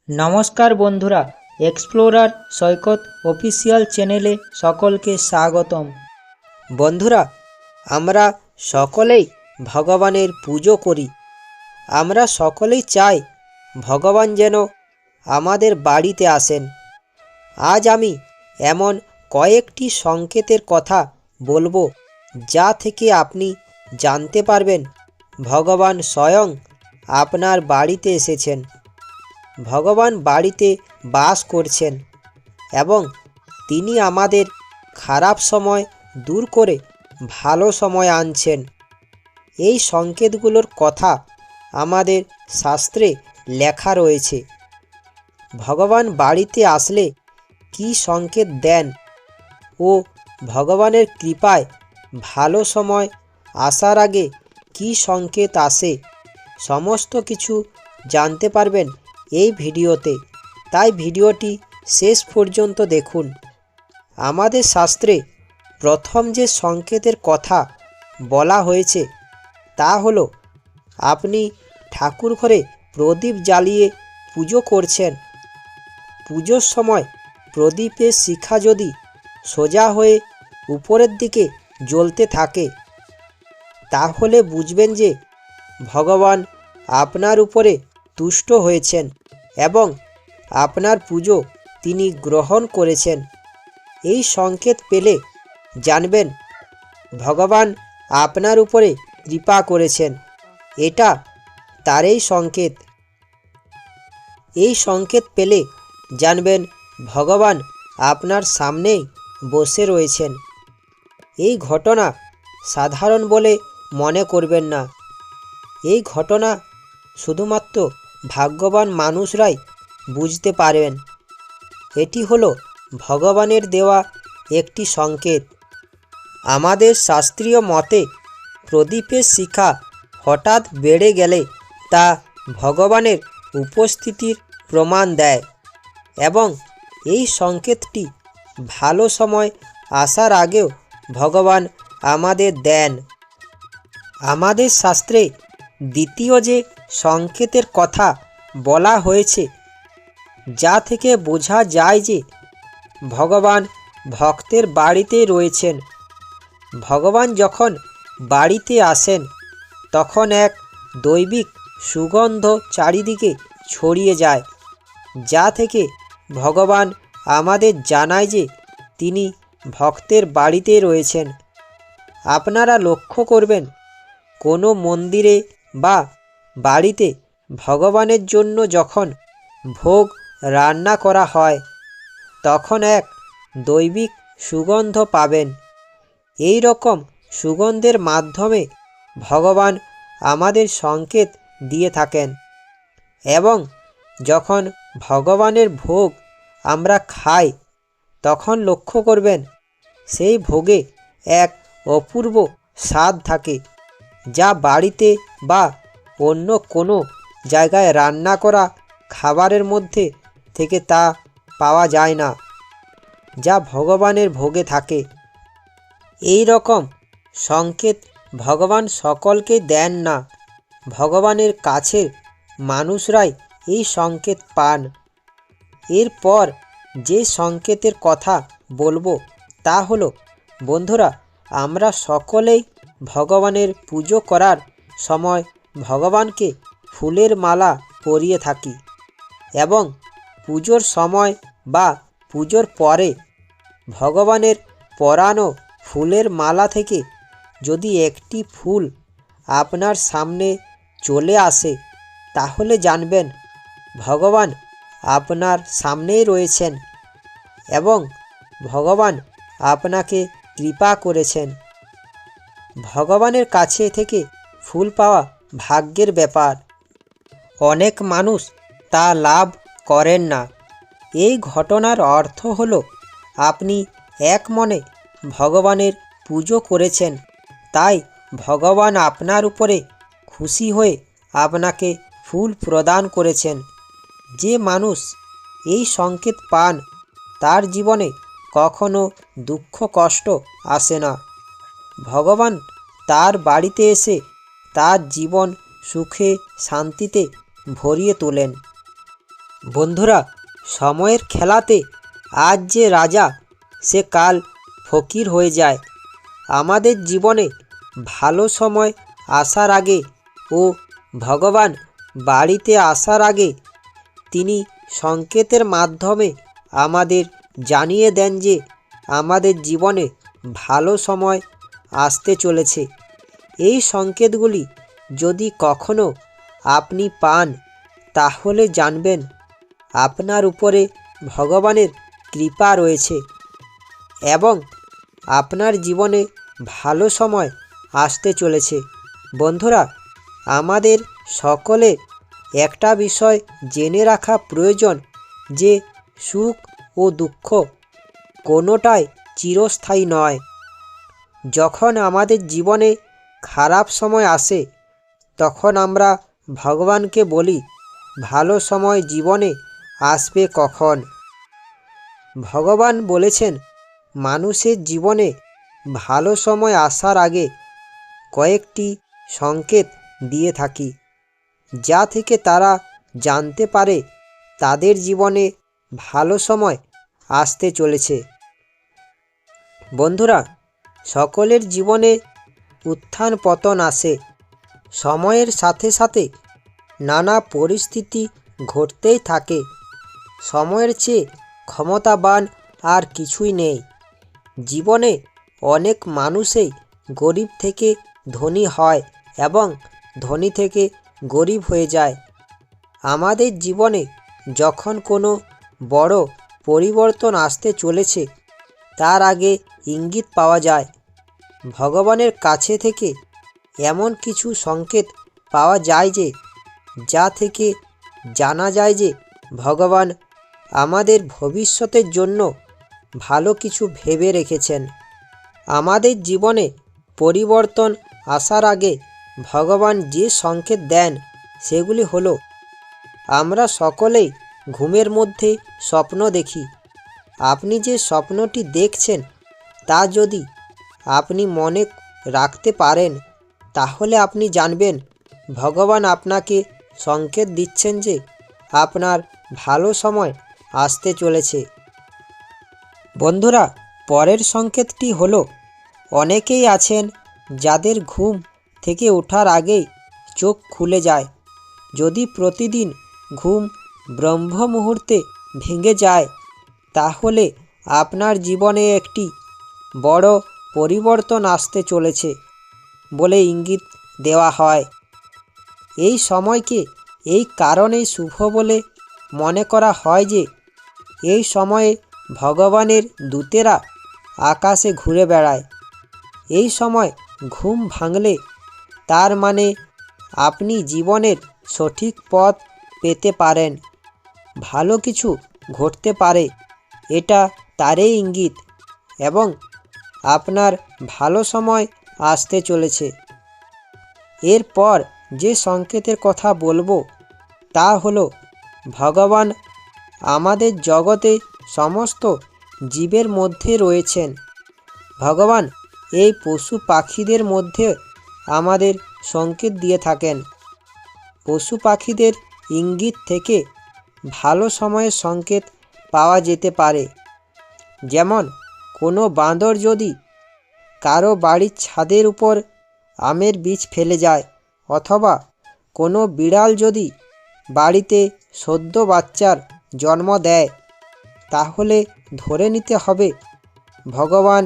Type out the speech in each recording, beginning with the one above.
নমস্কার বন্ধুরা, এক্সপ্লোরার সৈকত অফিসিয়াল চ্যানেলে সকলকে স্বাগতম। বন্ধুরা, আমরা সকলেই ভগবানের পুজো করি। আমরা সকলেই চাই ভগবান যেন আমাদের বাড়িতে আসেন। আজ আমি এমন কয়েকটি সংকেতের কথা বলবো, যা থেকে আপনি জানতে পারবেন ভগবান স্বয়ং আপনার বাড়িতে এসেছেন। ভগবান বাড়িতে বাস করছেন এবং তিনি আমাদের খারাপ সময় দূর করে ভালো সময় আনছেন। এই সংকেতগুলোর কথা আমাদের শাস্ত্রে লেখা রয়েছে। ভগবান বাড়িতে আসলে কী সংকেত দেন ও ভগবানের কৃপায় ভালো সময় আসার আগে কী সংকেত আসে, সমস্ত কিছু জানতে পারবেন এই ভিডিওতে। তাই ভিডিওটি শেষ পর্যন্ত দেখুন। আমাদের শাস্ত্রে প্রথম যে সংকেতের কথা বলা হয়েছে তা হলো, আপনি ঠাকুর ঘরে প্রদীপ জ্বালিয়ে পুজো করছেন। পুজোর সময় প্রদীপের শিখা যদি সোজা হয়ে উপরের দিকে জ্বলতে থাকে, তাহলে বুঝবেন যে ভগবান আপনার উপরে তুষ্ট হয়েছেন এবং আপনার পুজো তিনি গ্রহণ করেছেন। এই সংকেত পেলে জানবেন ভগবান আপনার উপরে কৃপা করেছেন। এটা তারই সংকেত। এই সংকেত পেলে জানবেন ভগবান আপনার সামনেই বসে রয়েছেন। এই ঘটনা সাধারণ বলে মনে করবেন না। এই ঘটনা শুধুমাত্র ভাগ্যবান মানুষরাই বুঝতে পারেন। এটি হলো ভগবানের দেওয়া একটি সংকেত। আমাদের শাস্ত্রীয় মতে প্রদীপের শিখা হঠাৎ বেড়ে গেলে তা ভগবানের উপস্থিতির প্রমাণ দেয় এবং এই সংকেতটি ভালো সময় আসার আগেও ভগবান আমাদের দেন। আমাদের শাস্ত্রে দ্বিতীয় যে সংকেতের কথা বলা হয়েছে, যা থেকে বোঝা যায় যে ভগবান ভক্তের বাড়িতে রয়েছেন। ভগবান যখন বাড়িতে আসেন তখন এক দৈবিক সুগন্ধ চারিদিকে ছড়িয়ে যায়, যা থেকে ভগবান আমাদের জানায় যে তিনি ভক্তের বাড়িতে রয়েছেন। আপনারা লক্ষ্য করবেন, কোনো মন্দিরে বা বাড়িতে ভগবানের জন্য যখন ভোগ রান্না করা হয়, তখন এক দৈবিক সুগন্ধ পাবেন। এই রকম সুগন্ধের মাধ্যমে ভগবান আমাদের সংকেত দিয়ে থাকেন এবং যখন ভগবানের ভোগ আমরা খাই, তখন লক্ষ্য করবেন সেই ভোগে এক অপূর্ব স্বাদ থাকে, যা বাড়িতে বা অন্য কোনো জায়গায় রান্না করা খাবারের মধ্যে থেকে তা পাওয়া যায় না, যা ভগবানের ভোগে থাকে। এই রকম সংকেত ভগবান সকলকে দেন না। ভগবানের কাছের মানুষরাই এই সংকেত পান। এরপর যে সংকেতের কথা বলবো তা হলো, বন্ধুরা, আমরা সকলেই ভগবানের পুজো করার সময় ভগবানকে ফুলের মালা পরিয়ে থাকি এবং পুজোর সময় বা পুজোর পরে ভগবানের পরানো ফুলের মালা থেকে যদি একটি ফুল আপনার সামনে চলে আসে, তাহলে জানবেন ভগবান আপনার সামনেই রয়েছেন এবং ভগবান আপনাকে কৃপা করেছেন। ভগবানের কাছে থেকে ফুল পাওয়া ভাগ্যের ব্যাপার। অনেক মানুষ তা লাভ করেন না। এই ঘটনার অর্থ হলো, আপনি এক মনে ভগবানের পুজো করেছেন, তাই ভগবান আপনার উপরে খুশি হয়ে আপনাকে ফুল প্রদান করেছেন। যে মানুষ এই সংকেত পান, তার জীবনে কখনো দুঃখ কষ্ট আসে না। ভগবান তার বাড়িতে এসে তার জীবন সুখে শান্তিতে ভরিয়ে তোলেন। বন্ধুরা, সময়ের খেলাতে আজ যে রাজা সে কাল ফকির হয়ে যায়। আমাদের জীবনে ভালো সময় আসার আগে ও ভগবান বাড়িতে আসার আগে তিনি সংকেতের মাধ্যমে আমাদের জানিয়ে দেন যে আমাদের জীবনে ভালো সময় আসতে চলেছে। এই সংকেতগুলি যদি কখনো আপনি পান তাহলে জানবেন আপনার উপরে ভগবানের কৃপা রয়েছে এবং আপনার জীবনে ভালো সময় আসতে চলেছে। বন্ধুরা, আমাদের সকলের একটা বিষয় জেনে রাখা প্রয়োজন যে সুখ ও দুঃখ কোনোটাই চিরস্থায়ী নয়। যখন আমাদের জীবনে খারাপ সময় আসে তখন আমরা ভগবানকে বলি ভালো সময় জীবনে আসবে কখন। ভগবান বলেছেন মানুষের জীবনে ভালো সময় আসার আগে কয়েকটি সংকেত দিয়ে থাকি, যা থেকে তারা জানতে পারে তাদের জীবনে ভালো সময় আসতে চলেছে। বন্ধুরা, সকলের জীবনে উত্থান পতন আসে। সময়ের সাথে সাথে নানা পরিস্থিতি ঘটতেই থাকে। সময়ের চেয়ে ক্ষমতাবান আর কিছুই নেই। জীবনে অনেক মানুষই গরিব থেকে ধনী হয় এবং ধনী থেকে গরিব হয়ে যায়। আমাদের জীবনে যখন কোনো বড় পরিবর্তন আসতে চলেছে তার আগে ইঙ্গিত পাওয়া যায়। ভগবানের কাছে থেকে এমন কিছু সংকেত পাওয়া যায় যে যা থেকে জানা যায় যে ভগবান আমাদের ভবিষ্যতের জন্য ভালো কিছু ভেবে রেখেছেন। আমাদের জীবনে পরিবর্তন আসার আগে ভগবান যে সংকেত দেন সেগুলি হলো, আমরা সকলেই ঘুমের মধ্যে স্বপ্ন দেখি। আপনি যে স্বপ্নটি দেখছেন তা যদি আপনি মনে রাখতে পারেন তাহলে আপনি জানবেন ভগবান আপনাকে সংকেত দিচ্ছেন যে আপনার ভালো সময় আসতে চলেছে। বন্ধুরা, পরের সংকেতটি হলো, অনেকেই আছেন যাদের ঘুম থেকে ওঠার আগেই চোখ খুলে যায়। যদি প্রতিদিন ঘুম ব্রহ্ম মুহূর্তে ভেঙে যায় তাহলে আপনার জীবনে একটি বড় পরিবর্তন আসতে চলেছে বলে ইঙ্গিত দেওয়া হয়। এই সময়কে এই কারণেই শুভ বলে মনে করা হয় যে এই সময়ে ভগবানের দূতেরা আকাশে ঘুরে বেড়ায়। এই সময় ঘুম ভাঙলে তার মানে আপনি জীবনের সঠিক পথ পেতে পারেন, ভালো কিছু ঘটতে পারে, এটা তারই ইঙ্গিত এবং আপনার ভালো সময় আসতে চলেছে। এরপর যে সংকেতের কথা বলবো তা হলো, ভগবান আমাদের জগতে সমস্ত জীবের মধ্যে রয়েছেন। ভগবান এই পশু পাখিদের মধ্যে আমাদের সংকেত দিয়ে থাকেন। পশু পাখিদের ইঙ্গিত থেকে ভালো সময়ের সংকেত পাওয়া যেতে পারে। যেমন কোনো বাঁদর যদি কারো বাড়ির ছাদের উপর আমের বীজ ফেলে যায়, অথবা কোনো বিড়াল যদি বাড়িতে সদ্য বাচ্চার জন্ম দেয়, তাহলে ধরে নিতে হবে ভগবান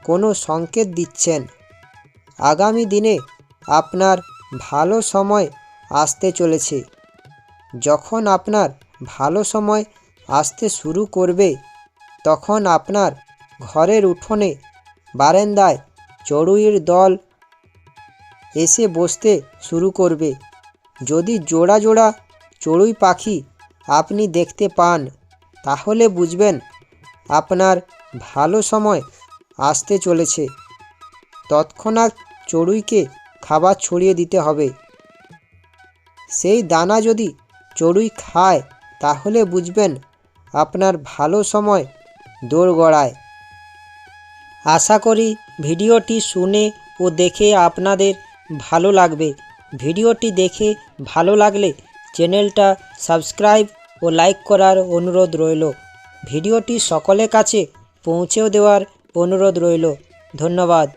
কোনো সংকেত দিচ্ছেন। আগামী দিনে আপনার ভালো সময় আসতে চলেছে। যখন আপনার ভালো সময় আসতে শুরু করবে তখন আপনার ঘরের উঠোনে বারান্দায় চড়ুইয়ের দল এসে বসতে শুরু করবে। যদি জোড়া জোড়া চড়ুই পাখি আপনি দেখতে পান তাহলে বুঝবেন আপনার ভালো সময় আসতে চলেছে। তৎক্ষণাৎ চড়ুইকে খাবার ছড়িয়ে দিতে হবে। সেই দানা যদি চড়ুই খায় তাহলে বুঝবেন আপনার ভালো সময় দোরগোড়ায়। আশা করি ভিডিওটি শুনে ও দেখে আপনাদের ভালো লাগবে। ভিডিওটি দেখে ভালো লাগলে চ্যানেলটা সাবস্ক্রাইব ও লাইক করার অনুরোধ রইল। ভিডিওটি সকলের কাছে পৌঁছেও দেওয়ার অনুরোধ রইল। ধন্যবাদ।